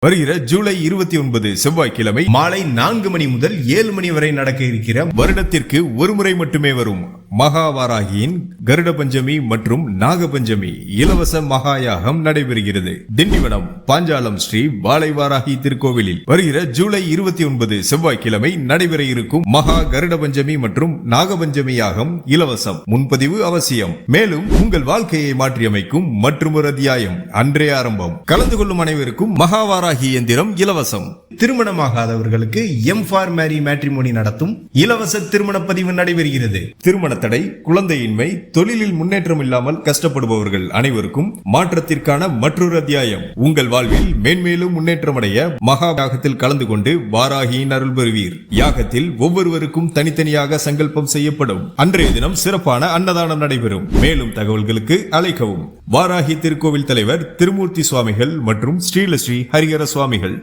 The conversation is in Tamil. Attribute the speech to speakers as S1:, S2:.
S1: வருகிற ஜூலை 29 செவ்வாய்க்கிழமை மாலை 4 மணி முதல் 7 மணி வரை நடக்க இருக்கிற வருடத்திற்கு ஒரு முறை மட்டுமே வரும் மகாவாராகியின் கருட பஞ்சமி மற்றும் நாக பஞ்சமி இலவச மகாயாகம் நடைபெறுகிறது. திண்டிவனம் பாஞ்சாலம் ஸ்ரீ வாழைவாராகி திருக்கோவிலில் வருகிற ஜூலை 29 செவ்வாய்க்கிழமை நடைபெற இருக்கும் மகா கருட பஞ்சமி மற்றும் நாக பஞ்சமி யாகம் இலவசம். முன்பதிவு அவசியம். மேலும் உங்கள் வாழ்க்கையை மாற்றியமைக்கும் மற்றொரு அத்தியாயம் அன்றே ஆரம்பம். கலந்து கொள்ளும் அனைவருக்கும் மகாவாராகி இயந்திரம் இலவசம். திருமணமாகாதவர்களுக்கு எம் ஃபார் மேரி மேட்ரிமோனி நடத்தும் இலவச திருமண பதிவு நடைபெறுகிறது. திருமண தடை, குழந்தையின்மை, தொழிலில் முன்னேற்றம் இல்லாமல் கஷ்டப்படுபவர்கள் அனைவருக்கும் மாற்றத்திற்கான மற்றொரு அத்தியாயம். உங்கள் வாழ்வில் மேன்மேலும் முன்னேற்றமடைய மகா யாகத்தில் கலந்து கொண்டு வாராகியின் அருள் பெறுவீர். யாகத்தில் ஒவ்வொருவருக்கும் தனித்தனியாக சங்கல்பம் செய்யப்படும். அன்றைய தினம் சிறப்பான அன்னதானம் நடைபெறும். மேலும் தகவல்களுக்கு அழைக்கவும். வாராகி திருக்கோவில் தலைவர் திருமூர்த்தி சுவாமிகள் மற்றும் ஸ்ரீலஸ்ரீ ஹரிஹர சுவாமிகள்.